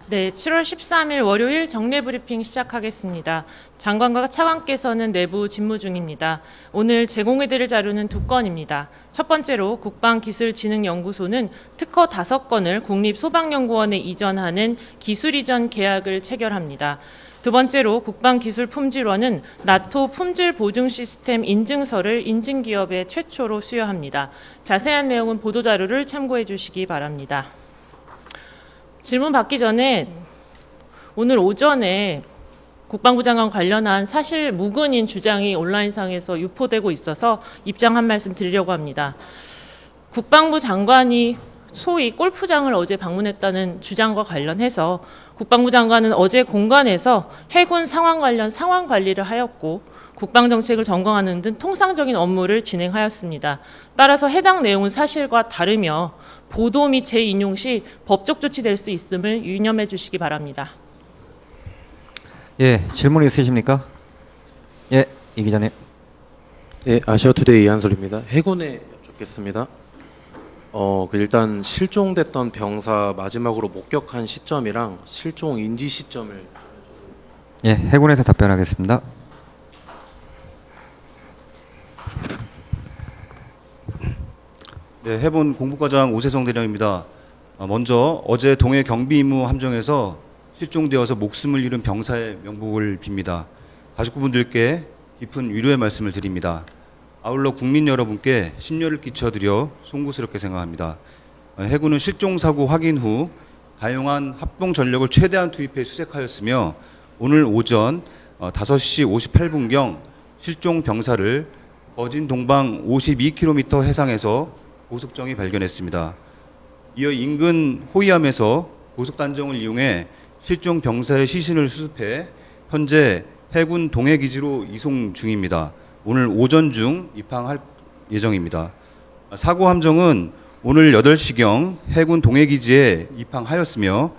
네, 7월 13일 월요일 정례 브리핑 시작하겠습니다. 장관과 차관께서는 내부 직무 중입니다. 오늘 제공해드릴 자료는 2건입니다. 첫 번째로 국방기술진흥연구소는 특허 5건을 국립소방연구원에 이전하는 기술이전 계약을 체결합니다. 두 번째로 국방기술품질원은 나토 품질보증 시스템 인증서를 인증기업에 최초로 수여합니다. 자세한 내용은 보도자료를 참고해 주시기 바랍니다. 질문 받기 전에 오늘 오전에 국방부 장관 관련한 사실 무근인 주장이 온라인상에서 유포되고 있어서 입장 한 말씀 드리려고 합니다. 국방부 장관이 소위 골프장을 어제 방문했다는 주장과 관련해서 국방부 장관은 어제 공관에서 해군 상황 관련 상황 관리를 하였고 국방정책을 점검하는 등 통상적인 업무를 진행하였습니다. 따라서 해당 내용은 사실과 다르며 보도 및 재인용 시 법적 조치될 수 있음을 유념해 주시기 바랍니다. 예, 질문 있으십니까? 예, 이 기자님. 네, 아시아투데이 이한솔입니다. 해군에 여쭙겠습니다. 일단 실종됐던 병사 마지막으로 목격한 시점이랑 실종 인지 시점을. 예, 해군에서 답변하겠습니다. 네, 해군 공부과장 오세성 대령입니다. 먼저 어제 동해 경비 임무 함정에서 실종되어서 목숨을 잃은 병사의 명복을 빕니다. 가족분들께 깊은 위로의 말씀을 드립니다. 아울러 국민 여러분께 심려를 끼쳐드려 송구스럽게 생각합니다. 해군은 실종 사고 확인 후 가용한 합동 전력을 최대한 투입해 수색하였으며 오늘 오전 5시 58분경 실종 병사를 거진 동방 52km 해상에서 고속정이 발견했습니다. 이어 인근 호위함에서 고속단정을 이용해 실종 병사의 시신을 수습해 현재 해군 동해기지로 이송 중입니다. 오늘 오전 중 입항할 예정입니다. 사고 함정은 오늘 8시경 해군 동해기지에 입항하였으며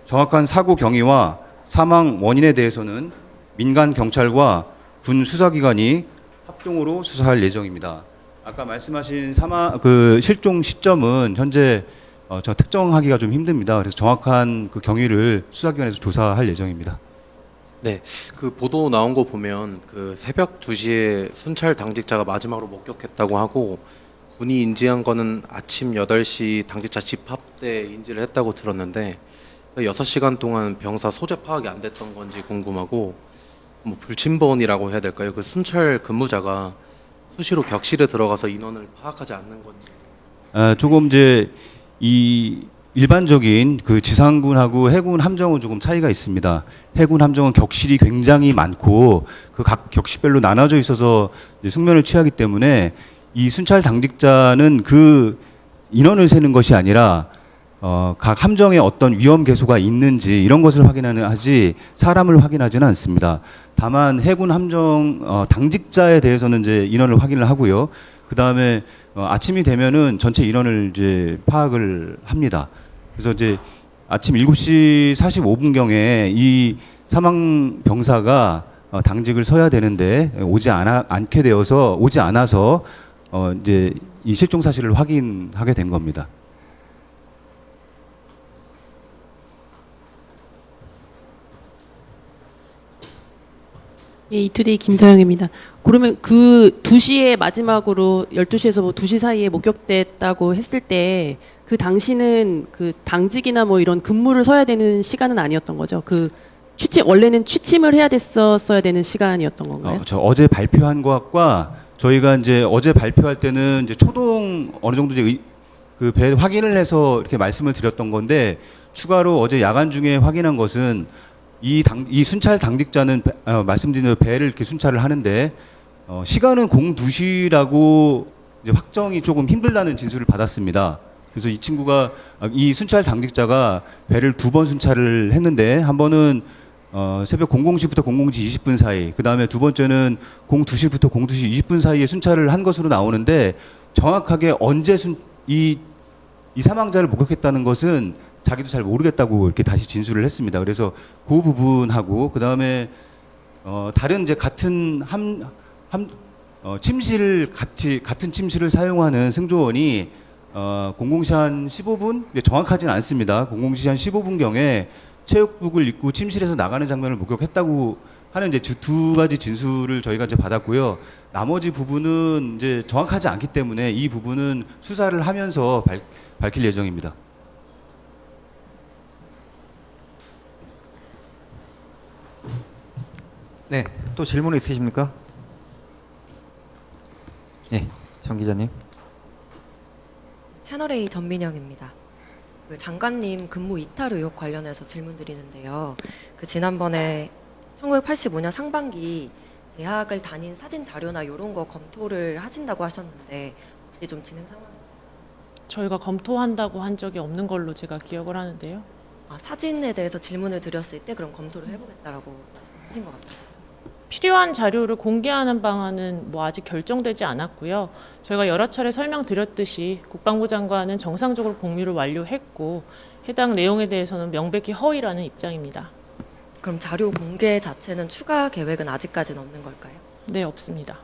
정확한 사고 경위와 사망 원인에 대해서는 민간 경찰과 군 수사기관이 합동으로 수사할 예정입니다. 아까 말씀하신 실종 시점은 현재 특정하기가 좀 힘듭니다. 그래서 정확한 그 경위를 수사기관에서 조사할 예정입니다. 네, 그 보도 나온 거 보면 그 새벽 2시에 순찰 당직자가 마지막으로 목격했다고 하고 군이 인지한 거는 아침 8시 당직자 집합 때 인지를 했다고 들었는데 6시간 동안 병사 소재 파악이 안 됐던 건지 궁금하고 뭐 불침번이라고 해야 될까요? 그 순찰 근무자가 수시로 격실에 들어가서 인원을 파악하지 않는 건지. 조금 이제 이 일반적인 그 지상군하고 해군 함정은 조금 차이가 있습니다. 해군 함정은 격실이 굉장히 많고 그 각 격실별로 나눠져 있어서 숙면을 취하기 때문에 이 순찰 당직자는 그 인원을 세는 것이 아니라 각 함정에 어떤 위험 개소가 있는지 이런 것을 하지 사람을 확인하지는 않습니다. 다만 해군 함정 당직자에 대해서는 이제 인원을 확인을 하고요. 그 다음에 아침이 되면은 전체 인원을 이제 파악을 합니다. 그래서 이제 아침 7시 45분경에 이 사망 병사가 당직을 서야 되는데 오지 않아서 이제 이 실종 사실을 확인하게 된 겁니다. 예, 이투데이 김서영입니다. 그러면 그 2시에 마지막으로 12시에서 뭐 2시 사이에 목격됐다고 했을 때 그 당시는 그 당직이나 뭐 이런 근무를 서야 되는 시간은 아니었던 거죠? 원래는 취침을 해야 됐었어야 되는 시간이었던 건가요? 어제 발표한 것과 저희가 이제 어제 발표할 때는 이제 초동 어느 정도 이제 그 배 확인을 해서 이렇게 말씀을 드렸던 건데 추가로 어제 야간 중에 확인한 것은 이 순찰 당직자는 말씀드린 대로 배를 이렇게 순찰을 하는데 시간은 02시라고 이제 확정이 조금 힘들다는 진술을 받았습니다. 그래서 이 친구가 이 순찰 당직자가 배를 2번 순찰을 했는데 한 번은 새벽 00시부터 00시 20분 사이, 그 다음에 두 번째는 02시부터 02시 20분 사이에 순찰을 한 것으로 나오는데 정확하게 언제 이 사망자를 목격했다는 것은 자기도 잘 모르겠다고 이렇게 다시 진술을 했습니다. 그래서 그 부분하고 그 다음에 다른 이제 같은 같은 침실을 사용하는 승조원이 00시 한 15분 정확하지는 않습니다. 00시 한 15분경에 체육복을 입고 침실에서 나가는 장면을 목격했다고 하는 이제 두 가지 진술을 저희가 이제 받았고요. 나머지 부분은 이제 정확하지 않기 때문에 이 부분은 수사를 하면서 밝힐 예정입니다. 네, 또 질문 있으십니까? 예, 정 기자님. 채널A 전민영입니다. 그 장관님 근무 이탈 의혹 관련해서 질문 드리는데요. 그 지난번에 1985년 상반기 대학을 다닌 사진 자료나 이런 거 검토를 하신다고 하셨는데 혹시 좀 진행 상황? 저희가 검토한다고 한 적이 없는 걸로 제가 기억을 하는데요. 아, 사진에 대해서 질문을 드렸을 때 그럼 검토를 해보겠다라고 말씀하신 것 같아요. 필요한 자료를 공개하는 방안은 뭐 아직 결정되지 않았고요. 저희가 여러 차례 설명드렸듯이 국방부 장관은 정상적으로 복무를 완료했고 해당 내용에 대해서는 명백히 허위라는 입장입니다. 그럼 자료 공개 자체는 추가 계획은 아직까지는 없는 걸까요? 네, 없습니다.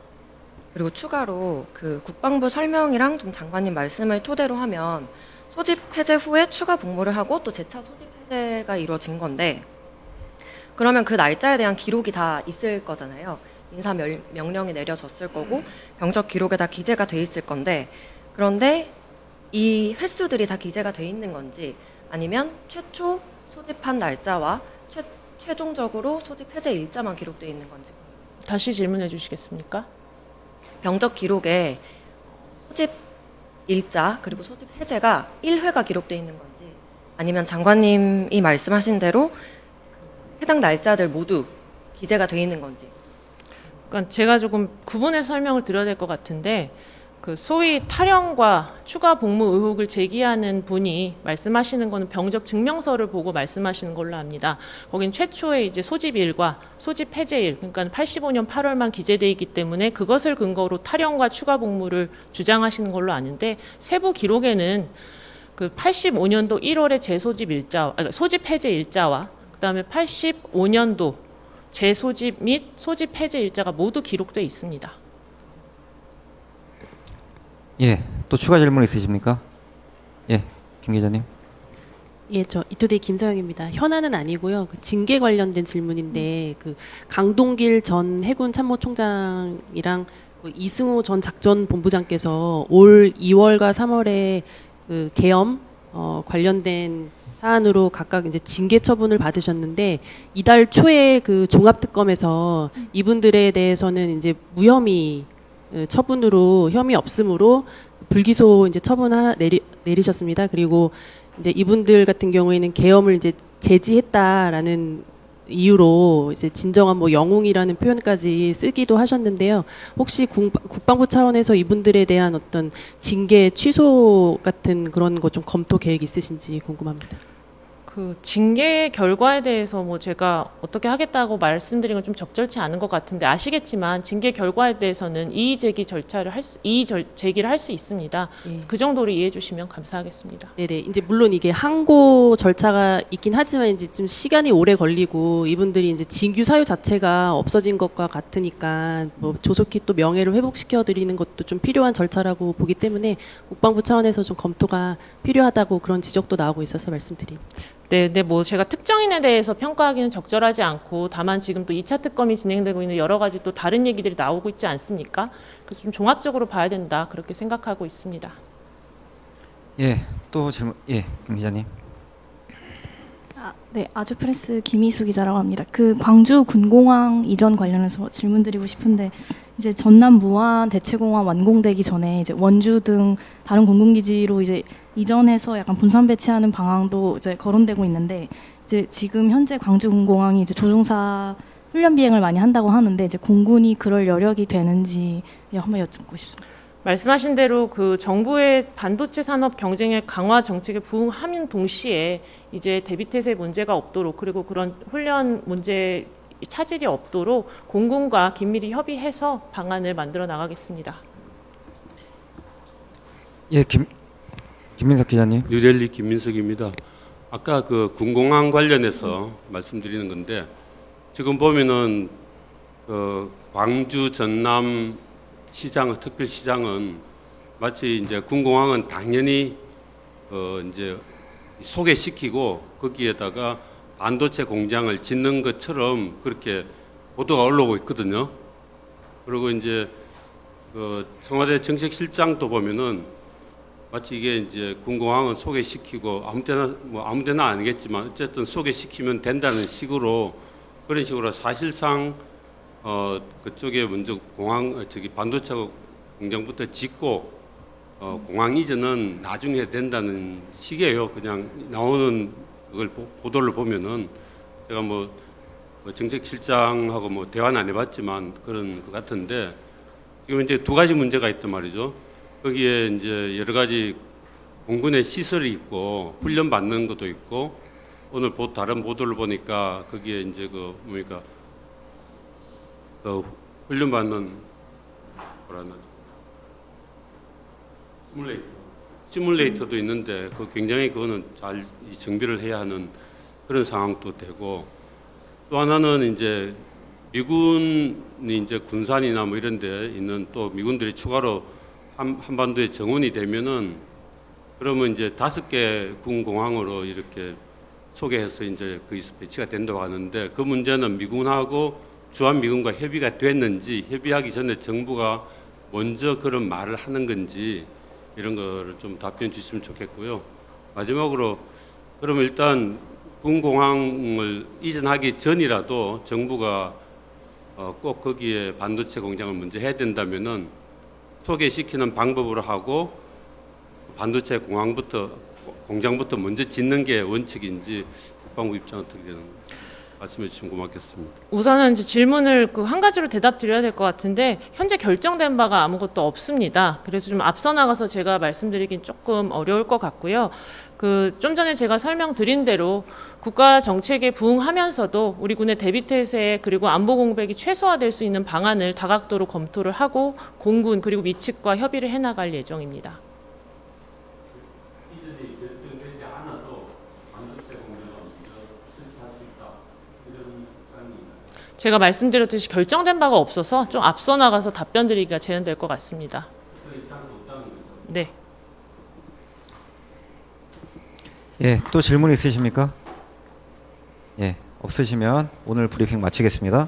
그리고 추가로 그 국방부 설명이랑 좀 장관님 말씀을 토대로 하면 소집 해제 후에 추가 복무를 하고 또 재차 소집 해제가 이루어진 건데 그러면 그 날짜에 대한 기록이 다 있을 거잖아요. 인사 명령이 내려졌을 거고 병적 기록에 다 기재가 돼 있을 건데 그런데 이 횟수들이 다 기재가 돼 있는 건지 아니면 최초 소집한 날짜와 최종적으로 소집 해제 일자만 기록돼 있는 건지 다시 질문해 주시겠습니까? 병적 기록에 소집 일자 그리고 소집 해제가 1회가 기록돼 있는 건지 아니면 장관님이 말씀하신 대로 해당 날짜들 모두 기재가 돼 있는 건지. 그러니까 제가 조금 구분해서 설명을 드려야 될 것 같은데 그 소위 탈영과 추가 복무 의혹을 제기하는 분이 말씀하시는 거는 병적 증명서를 보고 말씀하시는 걸로 압니다. 거긴 최초의 이제 소집일과 소집 해제일, 그러니까 85년 8월만 기재돼 있기 때문에 그것을 근거로 탈영과 추가 복무를 주장하시는 걸로 아는데 세부 기록에는 그 85년도 1월의 재소집 일자, 소집 해제 일자와 그다음에 85년도 재소집 및 소집 해제 일자가 모두 기록돼 있습니다. 예, 또 추가 질문 있으십니까? 예, 김 기자님. 예, 저 이투데이 김서영입니다. 현안은 아니고요. 그 징계 관련된 질문인데 그 강동길 전 해군 참모총장이랑 그 이승호 전 작전본부장께서 올 2월과 3월에 그 계엄 관련된 사안으로 각각 이제 징계 처분을 받으셨는데 이달 초에 그 종합특검에서 이분들에 대해서는 이제 무혐의 처분으로 혐의 없음으로 불기소 이제 처분 내리셨습니다. 그리고 이제 이분들 같은 경우에는 계엄을 이제 제지했다라는 이유로 이제 진정한 뭐 영웅이라는 표현까지 쓰기도 하셨는데요. 혹시 국방부 차원에서 이분들에 대한 어떤 징계 취소 같은 그런 거 좀 검토 계획 있으신지 궁금합니다. 그 징계 결과에 대해서 뭐 제가 어떻게 하겠다고 말씀드린 건 좀 적절치 않은 것 같은데 아시겠지만 징계 결과에 대해서는 이의 제기 절차를 제기를 할 수 있습니다. 예. 그 정도로 이해해 주시면 감사하겠습니다. 네네. 이제 물론 이게 항고 절차가 있긴 하지만 이제 좀 시간이 오래 걸리고 이분들이 이제 징계 사유 자체가 없어진 것과 같으니까 뭐 조속히 또 명예를 회복시켜 드리는 것도 좀 필요한 절차라고 보기 때문에 국방부 차원에서 좀 검토가 필요하다고 그런 지적도 나오고 있어서 말씀드립니다. 네, 뭐 제가 특정인에 대해서 평가하기는 적절하지 않고 다만 지금 또 2차 특검이 진행되고 있는 여러 가지 또 다른 얘기들이 나오고 있지 않습니까? 그래서 좀 종합적으로 봐야 된다 그렇게 생각하고 있습니다. 예, 또 질문. 예, 김 기자님. 네, 아주프레스 김희수 기자라고 합니다. 그 광주 군공항 이전 관련해서 질문드리고 싶은데 이제 전남 무안 대체공항 완공되기 전에 이제 원주 등 다른 공군기지로 이제 이전해서 약간 분산 배치하는 방향도 이제 거론되고 있는데 이제 지금 현재 광주 군공항이 이제 조종사 훈련 비행을 많이 한다고 하는데 이제 공군이 그럴 여력이 되는지 한번 여쭙고 싶습니다. 말씀하신 대로 그 정부의 반도체 산업 경쟁력 강화 정책에 부응하는 동시에 이제 대비태세 문제가 없도록 그리고 그런 훈련 문제 차질이 없도록 공군과 긴밀히 협의해서 방안을 만들어 나가겠습니다. 예, 김민석 기자님. 뉴델리 김민석입니다. 아까 그 군공항 관련해서 말씀드리는 건데 지금 보면은 광주 전남 시장 특별시장은 마치 이제 군공항은 당연히 이제 소개시키고 거기에다가 반도체 공장을 짓는 것처럼 그렇게 보도가 올라오고 있거든요. 그리고 이제 그 청와대 정책실장도 보면은 마치 이게 이제 군공항을 소개시키고 아무 데나 아니겠지만 어쨌든 소개시키면 된다는 식으로 그런 식으로 사실상 그쪽에 먼저 반도체 공장부터 짓고 공항 이전은 나중에 해야 된다는 식이에요. 그냥 나오는 그걸 보도를 보면은 제가 뭐 정책실장하고 뭐 대화는 안 해봤지만 그런 것 같은데 지금 이제 두 가지 문제가 있단 말이죠. 거기에 이제 여러 가지 공군의 시설이 있고 훈련 받는 것도 있고 오늘 다른 보도를 보니까 거기에 이제 훈련 받는 뭐라나 시뮬레이터도 있는데 굉장히 그거는 잘 정비를 해야 하는 그런 상황도 되고 또 하나는 이제 미군이 이제 군산이나 뭐 이런 데 있는 또 미군들이 추가로 한반도에 정원이 되면은 그러면 이제 5개 군 공항으로 이렇게 소개해서 이제 거기서 배치가 된다고 하는데 그 문제는 미군하고 주한미군과 협의가 됐는지 협의하기 전에 정부가 먼저 그런 말을 하는 건지 이런 거를 좀 답변 주시면 좋겠고요. 마지막으로 그러면 일단 군 공항을 이전하기 전이라도 정부가 꼭 거기에 반도체 공장을 먼저 해야 된다면은 소개시키는 방법으로 하고 반도체 공장부터 먼저 짓는 게 원칙인지 국방부 입장 어떻게 되는지 말씀해 주시면 고맙겠습니다. 우선은 이제 질문을 그 한 가지로 대답 드려야 될 것 같은데 현재 결정된 바가 아무것도 없습니다. 그래서 좀 앞서 나가서 제가 말씀드리긴 조금 어려울 것 같고요. 좀 전에 제가 설명드린 대로 국가 정책에 부응하면서도 우리 군의 대비태세 그리고 안보 공백이 최소화될 수 있는 방안을 다각도로 검토를 하고 공군 그리고 미측과 협의를 해나갈 예정입니다. 제가 말씀드렸듯이 결정된 바가 없어서 좀 앞서 나가서 답변 드리기가 제한될 것 같습니다. 네. 예, 또 질문 있으십니까? 예, 없으시면 오늘 브리핑 마치겠습니다.